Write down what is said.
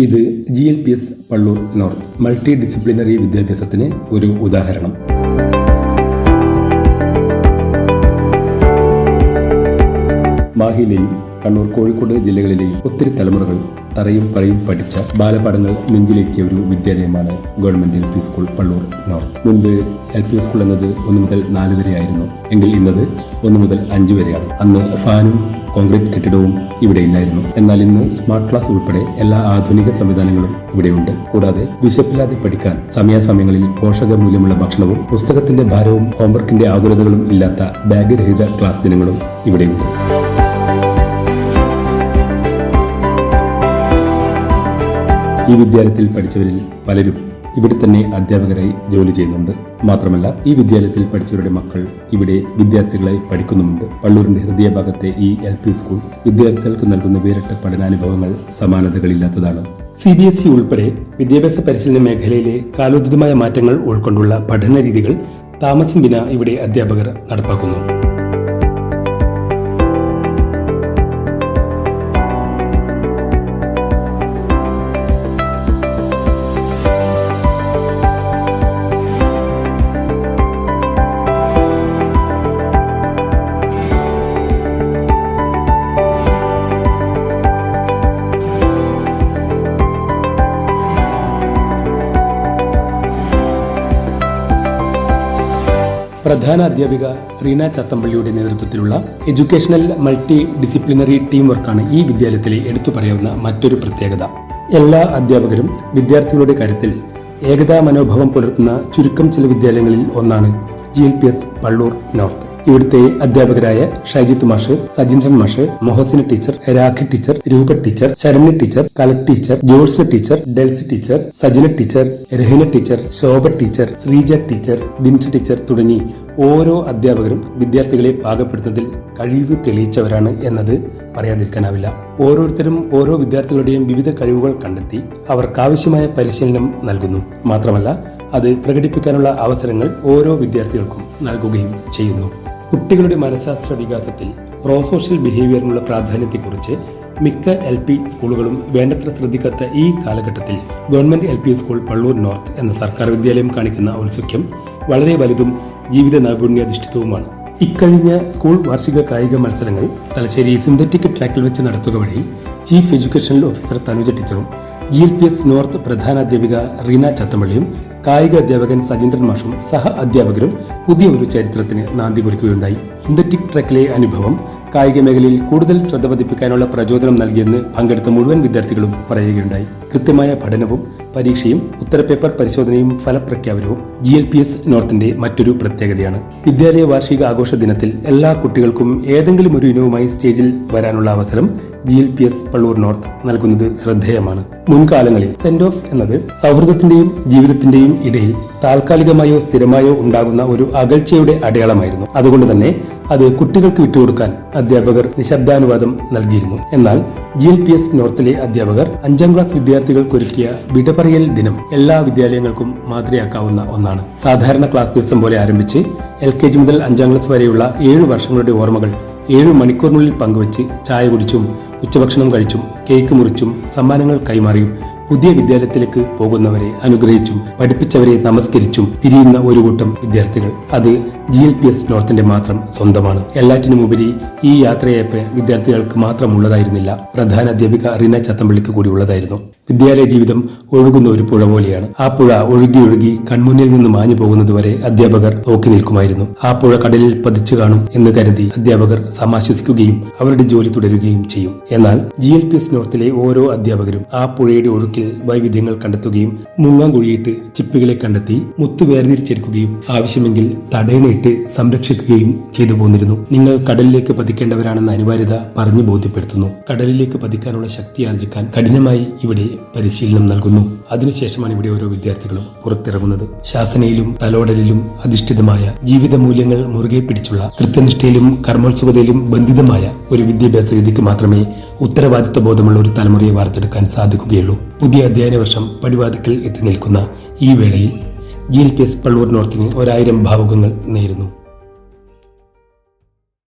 ഇത് GLPS Palloor north multidisciplinary വിദ്യാഭ്യാസത്തിന് ഒരു ഉദാഹരണം. മാഹിയിലെയും കണ്ണൂർ, കോഴിക്കോട് ജില്ലകളിലെയും ഒത്തിരി തലമുറകൾ തറയും പറയും പഠിച്ച ബാലപാഠങ്ങൾ നെഞ്ചിലേക്കിയ ഒരു വിദ്യാലയമാണ് government LP school Pallur North. മുൻപ് LP സ്കൂൾ എന്നത് 1 മുതൽ 4 വരെ ആയിരുന്നു എങ്കിൽ ഇന്നത് 1 മുതൽ 5 വരെയാണ്. അന്ന് ഫാനും കോൺക്രീറ്റ് കെട്ടിടവും ഇവിടെ ഇല്ലായിരുന്നു. എന്നാൽ ഇന്ന് സ്മാർട്ട് ക്ലാസ് ഉൾപ്പെടെ എല്ലാ ആധുനിക സംവിധാനങ്ങളും ഇവിടെയുണ്ട്. കൂടാതെ വിശപ്പില്ലാതെ പഠിക്കാൻ സമയാസമയങ്ങളിൽ പോഷകമൂല്യമുള്ള ഭക്ഷണവും പുസ്തകത്തിന്റെ ഭാരവും ഹോംവർക്കിന്റെ ആകുലതകളും ഇല്ലാത്ത ബാഗ് രഹിത ക്ലാസ് ദിനങ്ങളും ഇവിടെയുണ്ട്. ഈ വിദ്യാലയത്തിൽ പഠിച്ചവരിൽ പലരും ഇവിടെ തന്നെ അധ്യാപകരായി ജോലി ചെയ്യുന്നുണ്ട്. മാത്രമല്ല, ഈ വിദ്യാലയത്തിൽ പഠിച്ചവരുടെ മക്കൾ ഇവിടെ വിദ്യാർത്ഥികളായി പഠിക്കുന്നുമുണ്ട്. പള്ളൂരിന്റെ ഹൃദയഭാഗത്തെ ഈ LP സ്കൂൾ വിദ്യാർത്ഥികൾക്ക് നൽകുന്ന വേറിട്ട പഠനാനുഭവങ്ങൾ സമാനതകളില്ലാത്തതാണ്. CBSE ഉൾപ്പെടെ വിദ്യാഭ്യാസ പരിശീലന മേഖലയിലെ കാലോചിതമായ മാറ്റങ്ങൾ ഉൾക്കൊണ്ടുള്ള പഠന രീതികൾ താമസം വിന ഇവിടെ അധ്യാപകർ നടപ്പാക്കുന്നു. പ്രധാന അധ്യാപിക റീന ചത്തമ്പള്ളിയുടെ നേതൃത്വത്തിലുള്ള എഡ്യൂക്കേഷണൽ മൾട്ടി ഡിസിപ്ലിനറി ടീം വർക്കാണ് ഈ വിദ്യാലയത്തിലെ എടുത്തു പറയാവുന്ന മറ്റൊരു പ്രത്യേകത. എല്ലാ അധ്യാപകരും വിദ്യാർത്ഥികളുടെ കാര്യത്തിൽ ഏകതാ മനോഭാവം പുലർത്തുന്ന ചുരുക്കം ചില വിദ്യാലയങ്ങളിൽ ഒന്നാണ് GLPS പള്ളൂർ നോർത്ത്. ഇവിടുത്തെ അധ്യാപകരായ ഷൈജിത്ത് മാഷ്, സജീന്ദ്രൻ മാഷ്, Mohasina teacher, Rakhi teacher, Roopa teacher, Saranya teacher, കലക് teacher, Jols teacher, Delsy teacher, Sajina teacher, Rahna teacher, Shobha teacher, Sreeja teacher, Binsha teacher തുടങ്ങി ഓരോ അധ്യാപകരും വിദ്യാർത്ഥികളെ പാകപ്പെടുത്തുന്നതിൽ കഴിവ് തെളിയിച്ചവരാണ് എന്നത് പറയാതിരിക്കാനാവില്ല. ഓരോരുത്തരും ഓരോ വിദ്യാർത്ഥികളുടെയും വിവിധ കഴിവുകൾ കണ്ടെത്തി അവർക്കാവശ്യമായ പരിശീലനം നൽകുന്നു. മാത്രമല്ല, അത് പ്രകടിപ്പിക്കാനുള്ള അവസരങ്ങൾ ഓരോ വിദ്യാർത്ഥികൾക്കും നൽകുകയും ചെയ്യുന്നു. കുട്ടികളുടെ മനഃശാസ്ത്ര വികാസത്തിൽ പ്രോസോഷ്യൽ ബിഹേവിയറിനുള്ള പ്രാധാന്യത്തെക്കുറിച്ച് മിക്ക LP സ്കൂളുകളും വേണ്ടത്ര ശ്രദ്ധിക്കാത്ത ഈ കാലഘട്ടത്തിൽ government LP school Pallur north എന്ന സർക്കാർ വിദ്യാലയം കാണിക്കുന്ന ഔത്സുക്യം വളരെ വലുതും ജീവിത നൈപുണ്യാധിഷ്ഠിതവുമാണ്. ഇക്കഴിഞ്ഞ സ്കൂൾ വാർഷിക കായിക മത്സരങ്ങൾ തലശ്ശേരി സിന്തറ്റിക് ട്രാക്കിൽ വെച്ച് നടത്തുക വഴി ചീഫ് എഡ്യൂക്കേഷണൽ ഓഫീസർ തനുജ ടീച്ചറും GLPS നോർത്ത് പ്രധാനാധ്യാപിക റീന ചത്തമ്പള്ളിയും കായിക അധ്യാപകൻ സജീന്ദ്രൻ മാഷും സഹ അധ്യാപകരും പുതിയ ഒരു ചരിത്രത്തിന് നാന്ദി കുറിക്കുകയുണ്ടായി. സിന്തറ്റിക് ട്രാക്കിലെ അനുഭവം കായിക മേഖലയിൽ കൂടുതൽ ശ്രദ്ധ പതിപ്പിക്കാനുള്ള പ്രചോദനം നൽകിയെന്ന് പങ്കെടുത്ത മുഴുവൻ വിദ്യാർത്ഥികളും പറയുകയുണ്ടായി. കൃത്യമായ പഠനവും പരീക്ഷയും ഉത്തരപേപ്പർ പരിശോധനയും ഫലപ്രഖ്യാപനവും GLPS നോർത്തിന്റെ മറ്റൊരു പ്രത്യേകതയാണ്. വിദ്യാലയ വാർഷിക ആഘോഷ ദിനത്തിൽ എല്ലാ കുട്ടികൾക്കും ഏതെങ്കിലും ഒരു ഇനവുമായി സ്റ്റേജിൽ വരാനുള്ള അവസരം GLPS പള്ളൂർ നോർത്ത് നൽകുന്നത് ശ്രദ്ധേയമാണ്. മുൻകാലങ്ങളിൽ സെന്റ് ഓഫ് എന്നത് സൗഹൃദത്തിന്റെയും ജീവിതത്തിന്റെയും ഇടയിൽ താൽക്കാലികമായോ സ്ഥിരമായോ ഉണ്ടാകുന്ന ഒരു അകൽച്ചയുടെ അടയാളമായിരുന്നു. അതുകൊണ്ട് തന്നെ അത് കുട്ടികൾക്ക് വിട്ടുകൊടുക്കാൻ അധ്യാപകർ നിശബ്ദാനുവാദം നൽകിയിരുന്നു. എന്നാൽ GLPS നോർത്തിലെ അധ്യാപകർ 5ാം ക്ലാസ് വിദ്യാർത്ഥികൾക്കൊരുക്കിയ വിടപറയൽ ദിനം എല്ലാ വിദ്യാലയങ്ങൾക്കും മാതൃകയാക്കാവുന്ന ഒന്നാണ്. സാധാരണ ക്ലാസ് ദിവസം പോലെ ആരംഭിച്ച് LKG മുതൽ 5ാം ക്ലാസ് വരെയുള്ള 7 വർഷങ്ങളുടെ ഓർമ്മകൾ 7 മണിക്കൂറിനുള്ളിൽ പങ്കുവച്ച് ചായ കുടിച്ചും ഉച്ചഭക്ഷണം കഴിച്ചും കേക്ക് മുറിച്ചും സമ്മാനങ്ങൾ കൈമാറിയും പുതിയ വിദ്യാലയത്തിലേക്ക് പോകുന്നവരെ അനുഗ്രഹിച്ചും പഠിപ്പിച്ചവരെ നമസ്കരിച്ചും പിരിയുന്ന ഒരു കൂട്ടം വിദ്യാർത്ഥികൾ അത് GLPS നോർത്തിന്റെ മാത്രം സ്വന്തമാണ്. എല്ലാറ്റിനുമുപരി ഈ യാത്രയയപ്പ് വിദ്യാർത്ഥികൾക്ക് മാത്രമുള്ളതായിരുന്നില്ല, പ്രധാന അധ്യാപിക റീന ചത്തമ്പള്ളിക്ക് കൂടി ഉള്ളതായിരുന്നു. വിദ്യാലയ ജീവിതം ഒഴുകുന്ന ഒരു പുഴ പോലെയാണ്. ആ പുഴ ഒഴുകി ഒഴുകി കൺമുന്നിൽ നിന്ന് മാഞ്ഞു പോകുന്നതുവരെ അധ്യാപകർ നോക്കി നിൽക്കുമായിരുന്നു. ആ പുഴ കടലിൽ പതിച്ചു കാണും എന്ന് കരുതി അധ്യാപകർ സമാശ്വസിക്കുകയും അവരുടെ ജോലി തുടരുകയും ചെയ്യും. എന്നാൽ GLPS നോർത്തിലെ ഓരോ അധ്യാപകരും ആ പുഴയുടെ ഒഴുക്കിൽ വൈവിധ്യങ്ങൾ കണ്ടെത്തുകയും മുങ്ങാങ്കുഴിയിട്ട് ചിപ്പികളെ കണ്ടെത്തി മുത്തു വേർതിരിച്ചെടുക്കുകയും ആവശ്യമെങ്കിൽ തടയണയിട്ട് സംരക്ഷിക്കുകയും ചെയ്തു പോന്നിരുന്നു. നിങ്ങൾ കടലിലേക്ക് പതിക്കേണ്ടവരാണെന്ന അനിവാര്യത പറഞ്ഞു ബോധ്യപ്പെടുത്തുന്നു. കടലിലേക്ക് പതിക്കാനുള്ള ശക്തി ആർജിക്കാൻ കഠിനമായി ഇവിടെ പരിശീലനം നൽകുന്നു. അതിനുശേഷമാണ് ഇവിടെ ഓരോ വിദ്യാർത്ഥികളും പുറത്തിറങ്ങുന്നത്. ശാസനയിലും തലോടലിലും അധിഷ്ഠിതമായ ജീവിത മൂല്യങ്ങൾ മുറുകെ പിടിച്ചുള്ള കൃത്യനിഷ്ഠയിലും കർമ്മോത്സുകതയിലും ബന്ധിതമായ ഒരു വിദ്യാഭ്യാസ രീതിക്ക് മാത്രമേ ഉത്തരവാദിത്വ ബോധമുള്ള ഒരു തലമുറയെ വാർത്തെടുക്കാൻ സാധിക്കുകയുള്ളൂ. പുതിയ അധ്യയന വർഷം പടിവാതിക്കൽ എത്തി നിൽക്കുന്ന ഈ വേളയിൽ GLPS പള്ളൂർ നോർത്തിന് 1000 ഭാവുകങ്ങൾ നേരുന്നു.